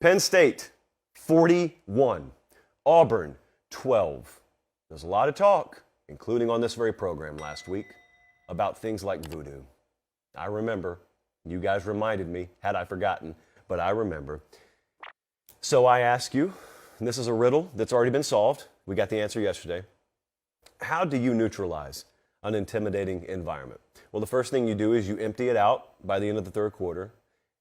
Penn State, 41. Auburn, 12. There's a lot of talk, including on this very program last week, about things like voodoo. I remember. You guys reminded me, had I forgotten, but I remember. So I ask you, and this is a riddle that's already been solved. We got the answer yesterday. How do you neutralize an intimidating environment? Well, the first thing you do is you empty it out by the end of the third quarter,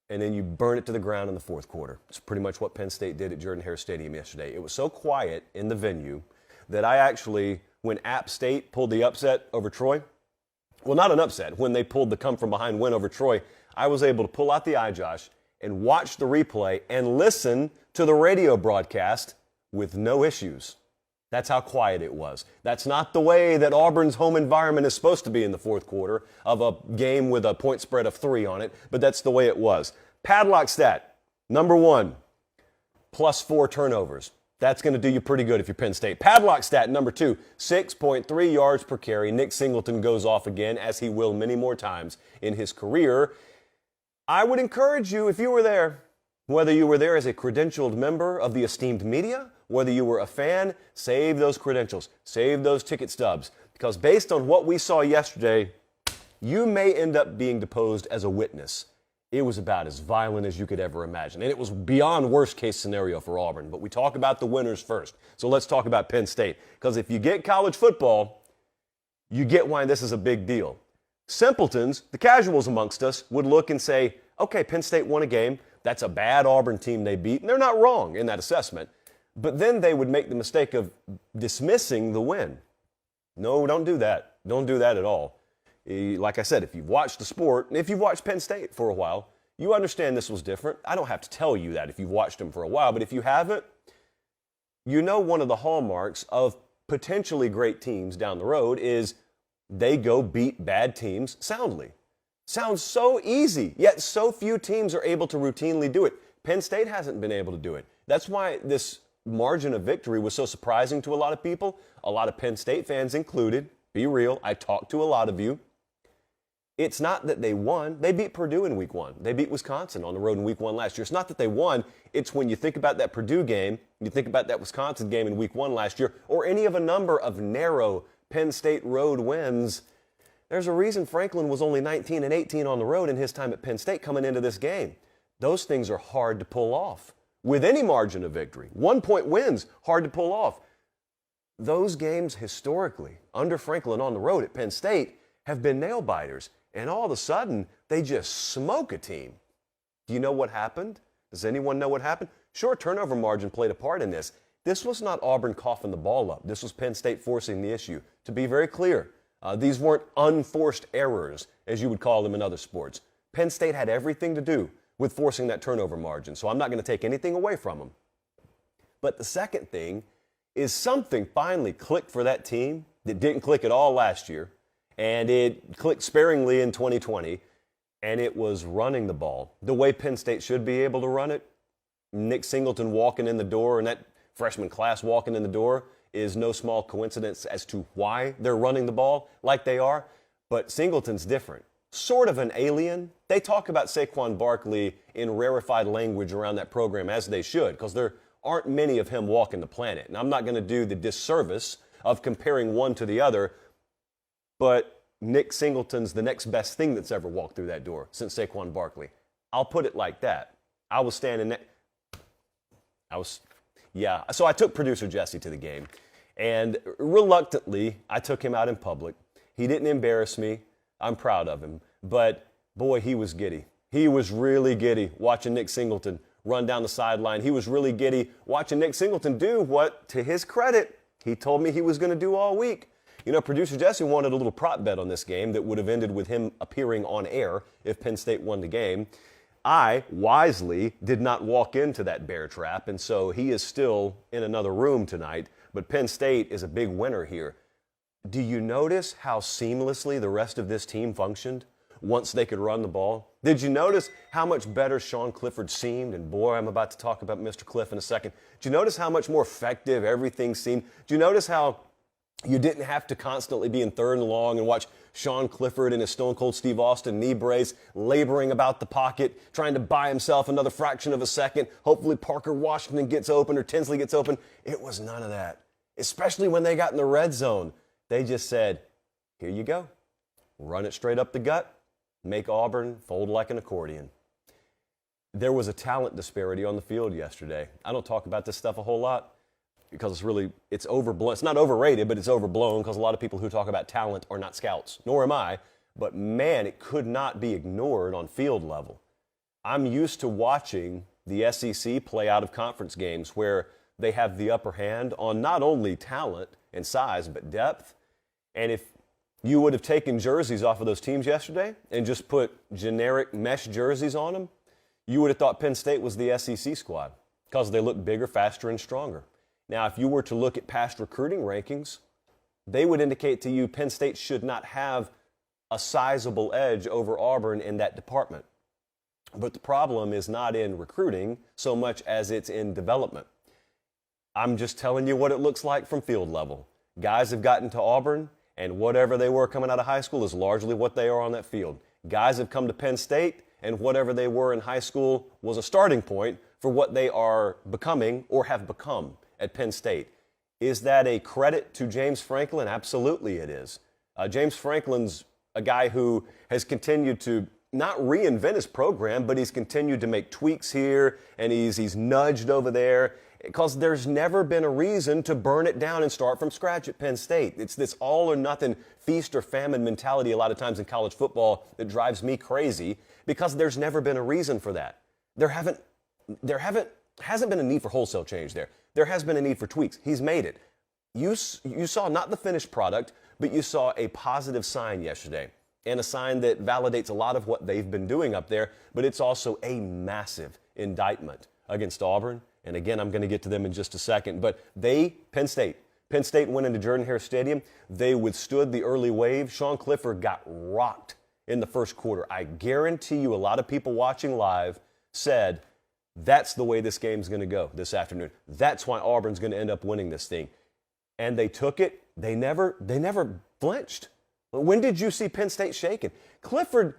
and then you burn it to the ground in the fourth quarter. It's pretty much what Penn State did at Jordan-Hare Stadium yesterday. It was so quiet in the venue that I actually, when App State pulled the upset over Troy, well, not an upset, when they pulled the come-from-behind win over Troy, I was able to pull out the iJosh and watch the replay and listen to the radio broadcast with no issues. That's how quiet it was. That's not the way that Auburn's home environment is supposed to be in the fourth quarter of a game with a point spread of 3 on it, but that's the way it was. Padlock stat, number 1, +4 turnovers. That's going to do you pretty good if you're Penn State. Padlock stat, number 2, 6.3 yards per carry. Nick Singleton goes off again, as he will many more times in his career. I would encourage you, if you were there, whether you were there as a credentialed member of the esteemed media, whether you were a fan, save those credentials, save those ticket stubs, because based on what we saw yesterday, you may end up being deposed as a witness. It was about as violent as you could ever imagine, and it was beyond worst case scenario for Auburn. But we talk about the winners first, so let's talk about Penn State, because if you get college football, you get why this is a big deal. Simpletons, the casuals amongst us, would look and say, okay, Penn State won a game. That's a bad Auburn team they beat, and they're not wrong in that assessment. But then they would make the mistake of dismissing the win. No, don't do that. Don't do that at all. Like I said, if you've watched the sport, and if you've watched Penn State for a while, you understand this was different. I don't have to tell you that if you've watched them for a while, but if you haven't, you know one of the hallmarks of potentially great teams down the road is they go beat bad teams soundly. Sounds so easy, yet so few teams are able to routinely do it. Penn State hasn't been able to do it. That's why this margin of victory was so surprising to a lot of people, a lot of Penn State fans included. Be real, I talked to a lot of you. It's not that they won. They beat Purdue in week 1. They beat Wisconsin on the road in week 1 last year. It's not that they won. It's when you think about that Purdue game, you think about that Wisconsin game in week 1 last year, or any of a number of narrow Penn State road wins. There's a reason Franklin was only 19-18 on the road in his time at Penn State coming into this game. Those things are hard to pull off with any margin of victory. 1-point wins, hard to pull off. Those games historically, under Franklin on the road at Penn State, have been nail-biters. And all of a sudden, they just smoke a team. Do you know what happened? Does anyone know what happened? Sure, turnover margin played a part in this. This was not Auburn coughing the ball up. This was Penn State forcing the issue. To be very clear, these weren't unforced errors, as you would call them in other sports. Penn State had everything to do with forcing that turnover margin, so I'm not going to take anything away from them. But the second thing is something finally clicked for that team that didn't click at all last year, and it clicked sparingly in 2020, and it was running the ball the way Penn State should be able to run it. Nick Singleton walking in the door and that freshman class walking in the door is no small coincidence as to why they're running the ball like they are, but Singleton's different. Sort of an alien. They talk about Saquon Barkley in rarefied language around that program, as they should, because there aren't many of him walking the planet. And I'm not going to do the disservice of comparing one to the other, but Nick Singleton's the next best thing that's ever walked through that door since Saquon Barkley. I'll put it like that. I was standing there. So I took producer Jesse to the game, and reluctantly, I took him out in public. He didn't embarrass me. I'm proud of him. But, boy, he was giddy. He was really giddy watching Nick Singleton run down the sideline. He was really giddy watching Nick Singleton do what, to his credit, he told me he was going to do all week. You know, producer Jesse wanted a little prop bet on this game that would have ended with him appearing on air if Penn State won the game. I, wisely, did not walk into that bear trap, and so he is still in another room tonight. But Penn State is a big winner here. Do you notice how seamlessly the rest of this team functioned once they could run the ball? Did you notice how much better Sean Clifford seemed? And boy, I'm about to talk about Mr. Cliff in a second. Did you notice how much more effective everything seemed? Did you notice how You didn't have to constantly be in third and long and watch Sean Clifford and his Stone Cold Steve Austin knee brace laboring about the pocket, trying to buy himself another fraction of a second. Hopefully Parker Washington gets open or Tinsley gets open. It was none of that, especially when they got in the red zone. They just said, here you go. Run it straight up the gut. Make Auburn fold like an accordion. There was a talent disparity on the field yesterday. I don't talk about this stuff a whole lot, because it's overblown. It's not overrated, but it's overblown because a lot of people who talk about talent are not scouts, nor am I. But man, it could not be ignored on field level. I'm used to watching the SEC play out of conference games where they have the upper hand on not only talent and size, but depth. And if you would have taken jerseys off of those teams yesterday and just put generic mesh jerseys on them, you would have thought Penn State was the SEC squad because they look bigger, faster, and stronger. Now, if you were to look at past recruiting rankings, they would indicate to you Penn State should not have a sizable edge over Auburn in that department. But the problem is not in recruiting so much as it's in development. I'm just telling you what it looks like from field level. Guys have gotten to Auburn, and whatever they were coming out of high school is largely what they are on that field. Guys have come to Penn State, and whatever they were in high school was a starting point for what they are becoming or have become at Penn State. Is that a credit to James Franklin? Absolutely it is. James Franklin's a guy who has continued to not reinvent his program, but he's continued to make tweaks here, and he's nudged over there, because there's never been a reason to burn it down and start from scratch at Penn State. It's this all or nothing, feast or famine mentality a lot of times in college football that drives me crazy, because there's never been a reason for that. There hasn't been a need for wholesale change there. There has been a need for tweaks. He's made it. You saw not the finished product, but you saw a positive sign yesterday, and a sign that validates a lot of what they've been doing up there, but it's also a massive indictment against Auburn. And again, I'm going to get to them in just a second. But Penn State went into Jordan-Hare Stadium. They withstood the early wave. Sean Clifford got rocked in the first quarter. I guarantee you a lot of people watching live said, that's the way this game's going to go this afternoon. That's why Auburn's going to end up winning this thing. And they took it. They never flinched. When did you see Penn State shaken? Clifford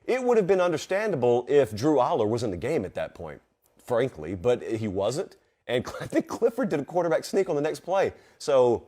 it would have been understandable if Drew Aller was in the game at that point, frankly, but he wasn't. And I think Clifford did a quarterback sneak on the next play. So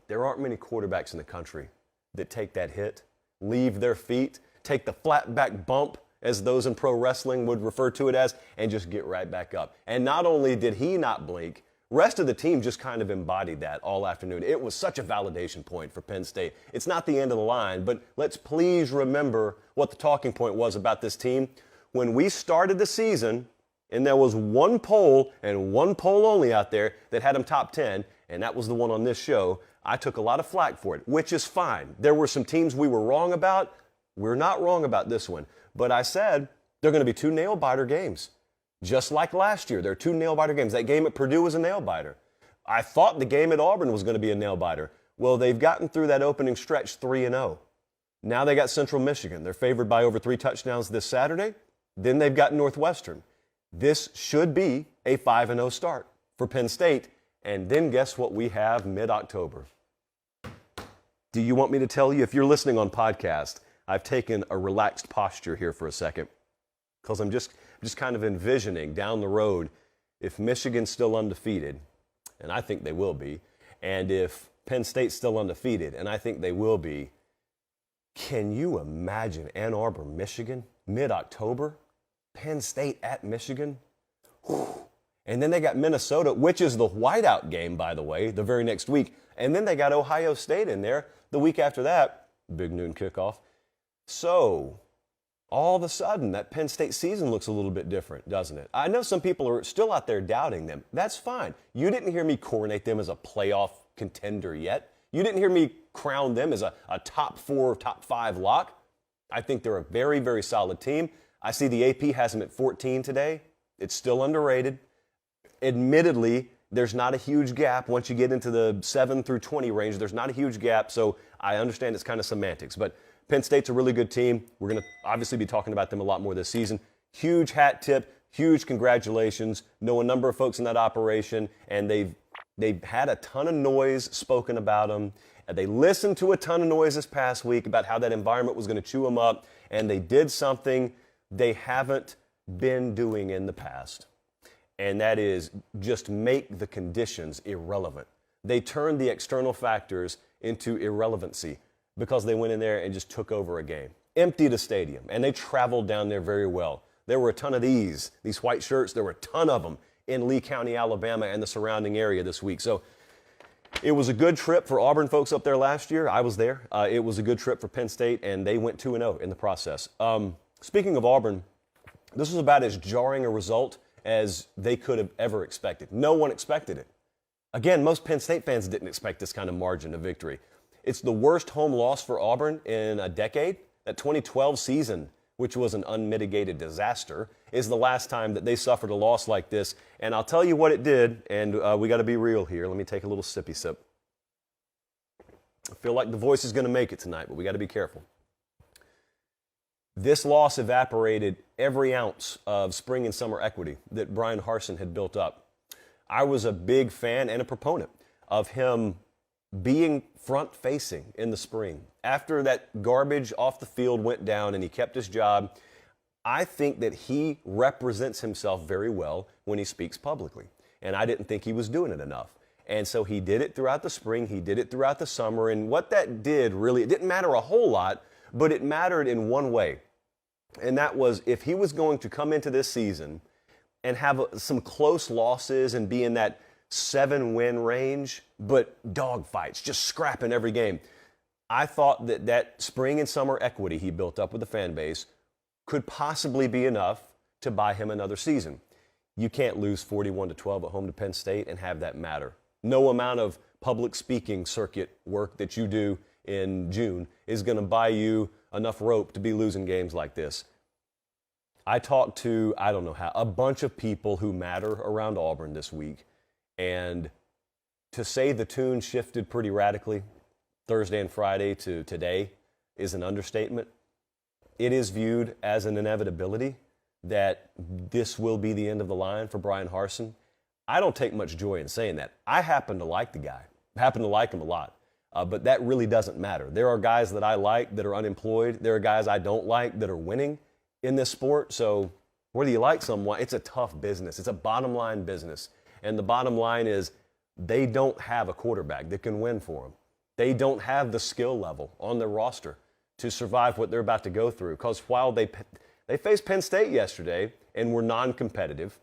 there aren't many quarterbacks in the country that take that hit, leave their feet, take the flat back bump, as those in pro wrestling would refer to it as, and just get right back up. And not only did he not blink, rest of the team just kind of embodied that all afternoon. It was such a validation point for Penn State. It's not the end of the line, but let's please remember what the talking point was about this team. When we started the season, and there was one poll and one poll only out there that had them top 10, and that was the one on this show, I took a lot of flack for it, which is fine. There were some teams we were wrong about. We're not wrong about this one. But I said they're going to be two nail-biter games. Just like last year, there are two nail-biter games. That game at Purdue was a nail-biter. I thought the game at Auburn was going to be a nail-biter. Well, they've gotten through that opening stretch 3-0. Now they got Central Michigan. They're favored by over 3 touchdowns this Saturday. Then they've got Northwestern. This should be a 5-0 start for Penn State. And then guess what we have mid-October? Do you want me to tell you? If you're listening on podcast, I've taken a relaxed posture here for a second, because I'm just kind of envisioning down the road, if Michigan's still undefeated, and I think they will be, and if Penn State's still undefeated, and I think they will be, can you imagine Ann Arbor, Michigan, mid-October? Penn State at Michigan? Whew. And then they got Minnesota, which is the whiteout game, by the way, the very next week. And then they got Ohio State in there the week after that, big noon kickoff. So all of a sudden, that Penn State season looks a little bit different, doesn't it? I know some people are still out there doubting them. That's fine. You didn't hear me coronate them as a playoff contender yet. You didn't hear me crown them as a top 4, top 5 lock. I think they're a very, very solid team. I see the AP has them at 14 today. It's still underrated. Admittedly, there's not a huge gap. Once you get into the 7 through 20 range, there's not a huge gap. So I understand it's kind of semantics. But Penn State's a really good team. We're going to obviously be talking about them a lot more this season. Huge hat tip, huge congratulations. Know a number of folks in that operation, and they've They had a ton of noise spoken about them. They listened to a ton of noise this past week about how that environment was going to chew them up, and they did something they haven't been doing in the past, and that is just make the conditions irrelevant. They turned the external factors into irrelevancy because they went in there and just took over a game, emptied a stadium, and they traveled down there very well. There were a ton of these white shirts. There were a ton of them in Lee County, Alabama, and the surrounding area this week. So it was a good trip for Auburn folks up there last year. I was there. It was a good trip for Penn State, and they went 2-0 in the process. Speaking of Auburn, this was about as jarring a result as they could have ever expected. No one expected it. Again, most Penn State fans didn't expect this kind of margin of victory. It's the worst home loss for Auburn in a decade. That 2012 season, which was an unmitigated disaster, is the last time that they suffered a loss like this. And I'll tell you what it did, and we got to be real here. Let me take a little sippy sip. I feel like the voice is going to make it tonight, but we got to be careful. This loss evaporated every ounce of spring and summer equity that Brian Harsin had built up. I was a big fan and a proponent of him being front-facing in the spring. After that garbage off the field went down and he kept his job, I think that he represents himself very well when he speaks publicly. And I didn't think he was doing it enough. And so he did it throughout the spring, he did it throughout the summer, and what that did really, it didn't matter a whole lot, but it mattered in one way. And that was if he was going to come into this season and have some close losses and be in that 7-win range, but dogfights, just scrapping every game. I thought that that spring and summer equity he built up with the fan base could possibly be enough to buy him another season. You can't lose 41-12 at home to Penn State and have that matter. No amount of public speaking circuit work that you do in June is going to buy you enough rope to be losing games like this. I talked to, a bunch of people who matter around Auburn this week, and to say the tune shifted pretty radically Thursday and Friday to today is an understatement. It is viewed as an inevitability that this will be the end of the line for Brian Harsin. I don't take much joy in saying that. I happen to like the guy. I happen to like him a lot. But that really doesn't matter. There are guys that I like that are unemployed. There are guys I don't like that are winning in this sport. So whether you like someone, it's a tough business. It's a bottom line business. And the bottom line is they don't have a quarterback that can win for them. They don't have the skill level on their roster to survive what they're about to go through. Because while they faced Penn State yesterday and were non-competitive,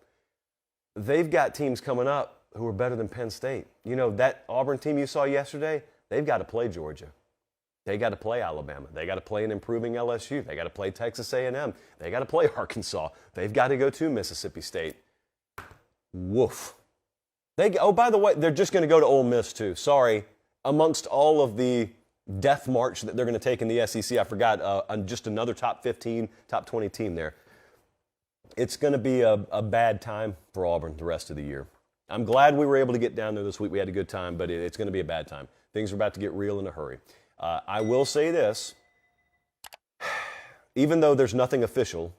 they've got teams coming up who are better than Penn State. You know, that Auburn team you saw yesterday, they've got to play Georgia. They got to play Alabama. They got to play an improving LSU. They got to play Texas A&M. They got to play Arkansas. They've got to go to Mississippi State. Woof. Oh, by the way, they're just going to go to Ole Miss too. Sorry. Amongst all of the death march that they're going to take in the SEC, I forgot just another top 15, top 20 team there. It's going to be a bad time for Auburn the rest of the year. I'm glad we were able to get down there this week. We had a good time, but it's going to be a bad time. Things are about to get real in a hurry. I will say this. Even though there's nothing official,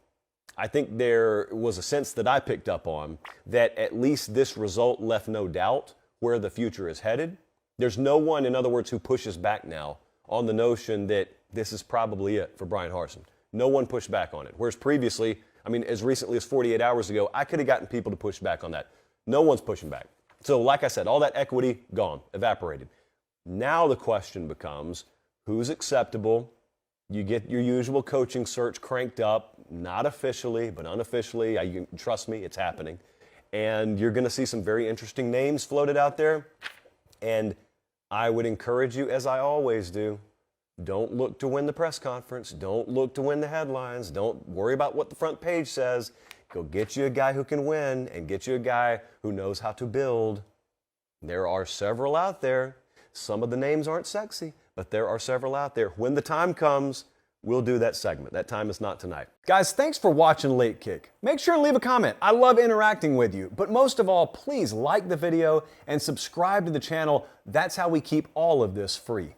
I think there was a sense that I picked up on that at least this result left no doubt where the future is headed. There's no one, in other words, who pushes back now on the notion that this is probably it for Brian Harsin. No one pushed back on it. Whereas previously, as recently as 48 hours ago, I could have gotten people to push back on that. No one's pushing back. So like I said, all that equity, gone, evaporated. Now the question becomes, who's acceptable? You get your usual coaching search cranked up, not officially, but unofficially. You can trust me, it's happening. And you're going to see some very interesting names floated out there. And I would encourage you, as I always do, don't look to win the press conference. Don't look to win the headlines. Don't worry about what the front page says. Go get you a guy who can win and get you a guy who knows how to build. There are several out there. Some of the names aren't sexy, but there are several out there. When the time comes, we'll do that segment. That time is not tonight. Guys, thanks for watching Late Kick. Make sure and leave a comment. I love interacting with you. But most of all, please like the video and subscribe to the channel. That's how we keep all of this free.